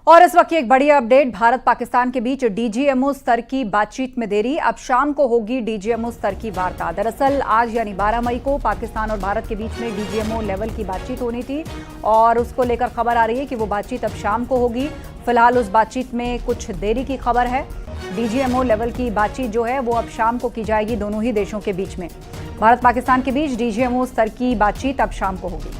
और इस वक्त की एक बड़ी अपडेट, भारत पाकिस्तान के बीच डीजीएमओ स्तर की बातचीत में देरी। अब शाम को होगी डीजीएमओ स्तर की वार्ता। दरअसल आज यानी 12 मई को पाकिस्तान और भारत के बीच में डीजीएमओ लेवल की बातचीत होनी थी और उसको लेकर खबर आ रही है कि वो बातचीत अब शाम को होगी। फिलहाल उस बातचीत में कुछ देरी की खबर है। डीजीएमओ लेवल की बातचीत जो है वो अब शाम को की जाएगी दोनों ही देशों के बीच में। भारत पाकिस्तान के बीच डीजीएमओ स्तर की बातचीत अब शाम को होगी।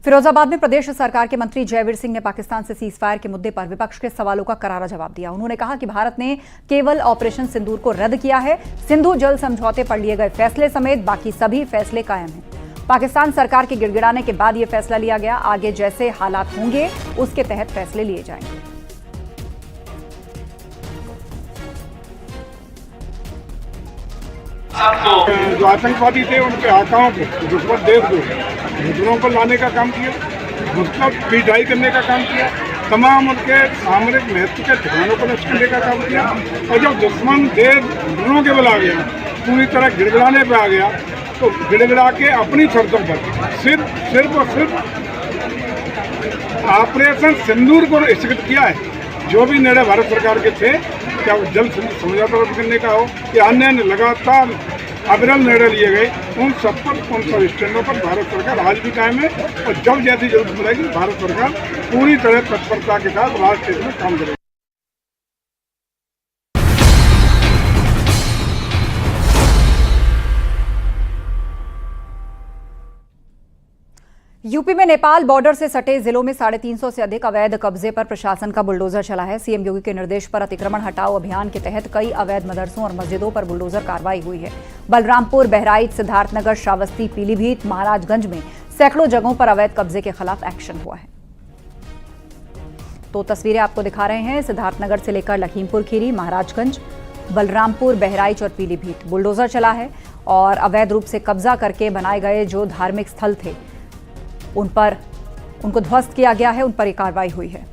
फिरोजाबाद में प्रदेश सरकार के मंत्री जयवीर सिंह ने पाकिस्तान से सीजफायर के मुद्दे पर विपक्ष के सवालों का करारा जवाब दिया। उन्होंने कहा कि भारत ने केवल ऑपरेशन सिंदूर को रद्द किया है। सिंधु जल समझौते पर लिए गए फैसले समेत बाकी सभी फैसले कायम हैं। पाकिस्तान सरकार के गिड़गिड़ाने के बाद यह फैसला लिया गया। आगे जैसे हालात होंगे उसके तहत फैसले लिए जाएंगे। जो आतंकवादी थे उनके आकाओं को, दुश्मन देश को घुटनों पर लाने का काम किया, घुटनों पिटाई करने का काम किया, तमाम उनके सामरिक महत्व के ठिकानों को नष्ट करने का काम किया। और जब दुश्मन देश घुटनों के बल आ गया, पूरी तरह गिड़गिड़ाने पर आ गया, तो गिड़गिड़ा के अपनी शर्तों पर सिर्फ और सिर्फ ऑपरेशन सिंदूर को स्थगित किया है। जो भी निर्णय भारत सरकार के थे, क्या वो जल समझौता रद्द करने का हो या अन्य लगातार अविरल निर्णय लिए गए, उन सब स्टैंडों पर भारत सरकार आज भी कायम है। और जब जैसी जरूरत पड़ेगी भारत सरकार पूरी तरह तत्परता के साथ राष्ट्र हित में काम करेगी। यूपी में नेपाल बॉर्डर से सटे जिलों में 350 से अधिक अवैध कब्जे पर प्रशासन का बुलडोजर चला है। सीएम योगी के निर्देश पर अतिक्रमण हटाओ अभियान के तहत कई अवैध मदरसों और मस्जिदों पर बुलडोजर कार्रवाई हुई है। बलरामपुर, बहराइच, सिद्धार्थनगर, श्रावस्ती, पीलीभीत, महाराजगंज में सैकड़ों जगहों पर अवैध कब्जे के खिलाफ एक्शन हुआ है। तो तस्वीरें आपको दिखा रहे हैं। सिद्धार्थनगर से लेकर लखीमपुर खीरी, महाराजगंज, बलरामपुर, बहराइच और पीलीभीत बुलडोजर चला है और अवैध रूप से कब्जा करके बनाए गए जो धार्मिक स्थल थे उनको ध्वस्त किया गया है। उन पर यह कार्रवाई हुई है।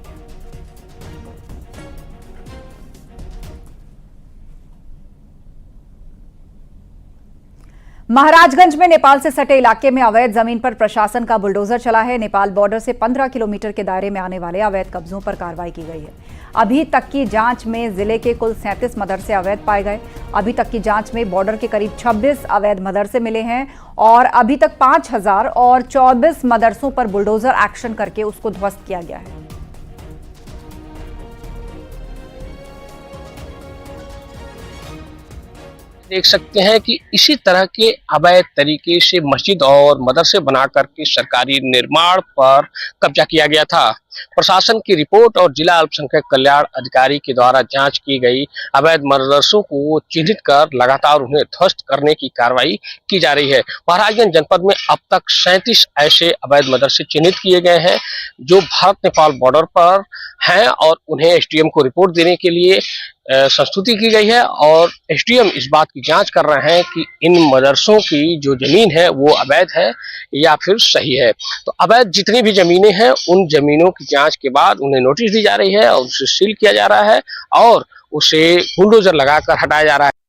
महाराजगंज में नेपाल से सटे इलाके में अवैध जमीन पर प्रशासन का बुलडोजर चला है। नेपाल बॉर्डर से 15 किलोमीटर के दायरे में आने वाले अवैध कब्जों पर कार्रवाई की गई है। अभी तक की जांच में जिले के कुल 37 मदरसे अवैध पाए गए। अभी तक की जांच में बॉर्डर के करीब 26 अवैध मदरसे मिले हैं और अभी तक 5000 और 24 मदरसों पर बुलडोजर एक्शन करके उसको ध्वस्त किया गया है। देख सकते हैं कि इसी तरह के अवैध तरीके से मस्जिद और मदरसे बना करके सरकारी निर्माण पर कब्जा किया गया था। प्रशासन की रिपोर्ट और जिला अल्पसंख्यक कल्याण अधिकारी के द्वारा जांच की गई अवैध मदरसों को चिन्हित कर लगातार उन्हें ध्वस्त करने की कार्रवाई की जा रही है। महाराजगंज जनपद में अब तक 37 ऐसे अवैध मदरसे चिन्हित किए गए हैं जो भारत नेपाल बॉर्डर पर हैं और उन्हें एसडीएम को रिपोर्ट देने के लिए संस्तुति की गई है और एसडीएम इस बात की जांच कर रहे हैं कि इन मदरसों की जो जमीन है वो अवैध है या फिर सही है। तो अवैध जितनी भी जमीनें हैं उन जमीनों की जांच के बाद उन्हें नोटिस दी जा रही है और उसे सील किया जा रहा है और उसे बुलडोजर लगाकर हटाया जा रहा है।